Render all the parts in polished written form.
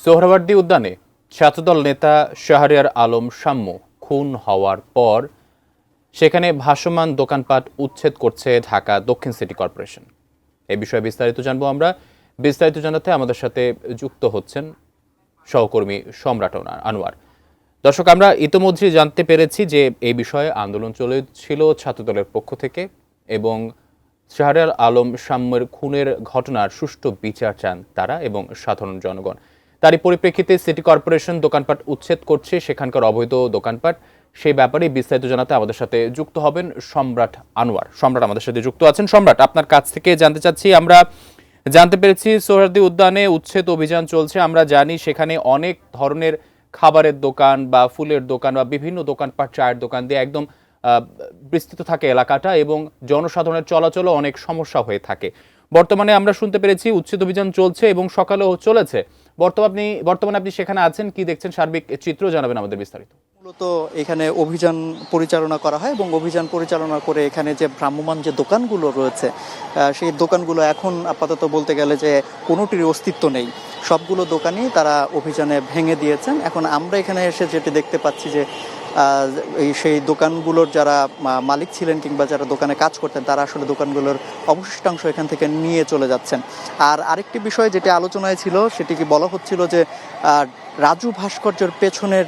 সোহরাওয়ার্দী উদ্যানে ছাত্রদল নেতা শাহরিয়ার আলম শাম্মু খুন হওয়ার পর সেখানে ভাসমান দোকানপাট উচ্ছেদ করছে ঢাকা দক্ষিণ সিটি কর্পোরেশন। এই বিষয়ে বিস্তারিত জানবো আমরা। বিস্তারিত জানাতে আমাদের সাথে যুক্ত হচ্ছেন সহকর্মী সম্রাট আনোয়ার। দর্শক, আমরা ইতোমধ্যে জানতে পেরেছি যে এই বিষয়ে আন্দোলন চলেছিল ছাত্রদলের পক্ষ থেকে এবং শাহরিয়ার আলম শাম্মুর খুনের ঘটনার সুষ্ঠু বিচার চান তারা এবং সাধারণ জনগণ। তারই পরিপ্রেক্ষিতে সিটি কর্পোরেশন দোকানপাট উচ্ছেদ করছে, সেখানকার অবৈধ দোকানপাট, সেই ব্যাপারে বিস্তারিত জানাতে আমাদের সাথে যুক্ত হবেন সম্রাট আনোয়ার। সম্রাট আমাদের সাথে যুক্ত আছেন। সম্রাট, আপনার কাছ থেকে জানতে চাচ্ছি, আমরা জানতে পেরেছি সোহরাওয়ার্দী উদ্যানে উচ্ছেদ অভিযান চলছে। আমরা জানি সেখানে অনেক ধরনের খাবারের দোকান বা ফুলের দোকান বা বিভিন্ন দোকানপাট, চায়ের দোকান দিয়ে একদম বিস্তৃত থাকে এলাকাটা এবং জনসাধারণের চলাচলও অনেক সমস্যা হয়ে থাকে। বর্তমানে আমরা শুনতে পেরেছি উচ্ছেদ অভিযান চলছে এবং সকালেও চলেছে। বর্তমানে আপনি সেখানে আছেন, কি দেখছেন সার্বিক চিত্র জানাবেন আমাদের বিস্তারিত। মূলত এখানে অভিযান পরিচালনা করা হয় এবং অভিযান পরিচালনা করে এখানে যে ভ্রাম্যমাণ যে দোকানগুলো রয়েছে সেই দোকানগুলো এখন আপাতত বলতে গেলে যে কোনোটির অস্তিত্ব নেই। সবগুলো দোকানই তারা অভিযানে ভেঙে দিয়েছেন। এখন আমরা এখানে এসে যেটি দেখতে পাচ্ছি যে সেই দোকানগুলোর যারা মালিক ছিলেন কিংবা যারা দোকানে কাজ করতেন তারা আসলে দোকানগুলোর অবশিষ্টাংশ এখান থেকে নিয়ে চলে যাচ্ছেন। আর আরেকটি বিষয় যেটি আলোচনায় ছিল সেটি কি বলা হচ্ছিল যে রাজু ভাস্কর্যের পেছনের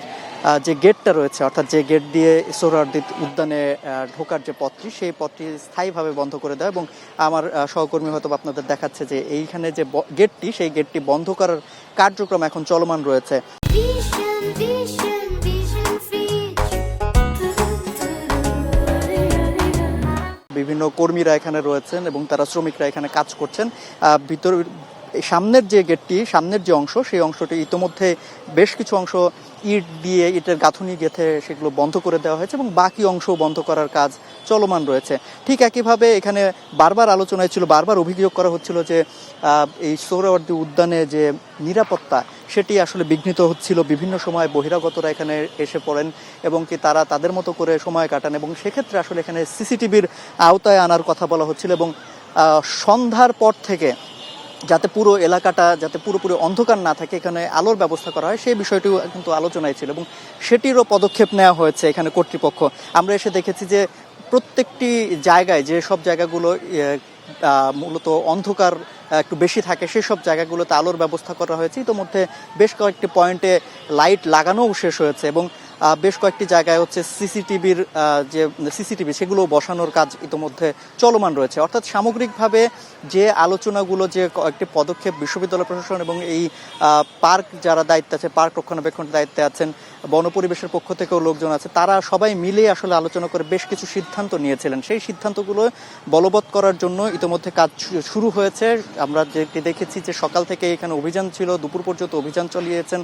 যে গেটটা রয়েছে, অর্থাৎ যে গেট দিয়ে সোহরাওয়ার্দী উদ্যানে ঢোকার যে পথটি, সেই পথটি স্থায়ীভাবে বন্ধ করে দেয় এবং আমার সহকর্মী হয়তো আপনাদের দেখাচ্ছে যে এইখানে যে গেটটি, সেই গেটটি বন্ধ করার কার্যক্রম এখন চলমান রয়েছে। বিভিন্ন কর্মীরা এখানে রয়েছেন এবং তারা শ্রমিকরা এখানে কাজ করছেন। সামনের যে গেটটি, সামনের যে অংশ, সেই অংশটি ইতোমধ্যে বেশ কিছু অংশ ইটের গাঁথুনি গেঁথে সেগুলো বন্ধ করে দেওয়া হয়েছে এবং বাকি অংশ বন্ধ করার কাজ চলমান রয়েছে। ঠিক একইভাবে এখানে বারবার আলোচনায় ছিল, বারবার অভিযোগ করা হচ্ছিল যে এই সোহরাওয়ার্দী উদ্যানে যে নিরাপত্তা সেটি আসলে বিঘ্নিত হচ্ছিল। বিভিন্ন সময় বহিরাগতরা এখানে এসে পড়েন এবং কি তারা তাদের মতো করে সময় কাটান এবং সেক্ষেত্রে আসলে এখানে সিসিটিভির আওতায় আনার কথা বলা হচ্ছিল এবং সন্ধ্যার পর থেকে যাতে পুরো এলাকাটা যাতে পুরোপুরি অন্ধকার না থাকে, এখানে আলোর ব্যবস্থা করা হয়, সেই বিষয়টিও কিন্তু আলোচনায় ছিল এবং সেটিরও পদক্ষেপ নেওয়া হয়েছে এখানে কর্তৃপক্ষ। আমরা এসে দেখেছি যে প্রত্যেকটি জায়গায়, যে সব জায়গাগুলো মূলত অন্ধকার একটু বেশি থাকে, সেই সব জায়গাগুলোতে আলোর ব্যবস্থা করা হয়েছে। ইতোমধ্যে বেশ কয়েকটি পয়েন্টে লাইট লাগানোও শেষ হয়েছে এবং বেশ কয়েকটি জায়গায় হচ্ছে সিসিটিভি সেগুলো বসানোর কাজ ইতোমধ্যে চলমান রয়েছে। অর্থাৎ সামগ্রিকভাবে যে আলোচনাগুলো, যে কয়েকটি পদক্ষেপ বিশ্ববিদ্যালয় প্রশাসন এবং এই পার্ক যারা দায়িত্বে আছে, পার্ক রক্ষণাবেক্ষণের দায়িত্বে আছেন, বনপরিবেশের পক্ষ থেকেও লোকজন আছে, তারা সবাই মিলে আসলে আলোচনা করে বেশ কিছু সিদ্ধান্ত নিয়েছিলেন। সেই সিদ্ধান্তগুলো বলবৎ করার জন্য ইতোমধ্যে কাজ শুরু হয়েছে। আমরা যেটি দেখেছি যে সকাল থেকে এখানে অভিযান ছিল, দুপুর পর্যন্ত অভিযান চালিয়েছেন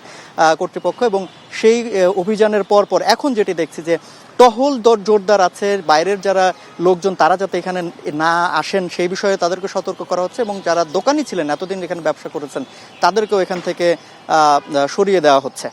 কর্তৃপক্ষ এবং সেই অভিযানের পর এখন যেটি দেখছি যে টহল জোরদার আছে। বাইরের যারা লোকজন তারা যাতে এখানে না আসেন সেই বিষয়ে তাদেরকে সতর্ক করা হচ্ছে এবং যারা দোকানি ছিলেন, এতদিন এখানে ব্যবসা করেছেন, তাদেরকেও এখান থেকে সরিয়ে দেওয়া হচ্ছে।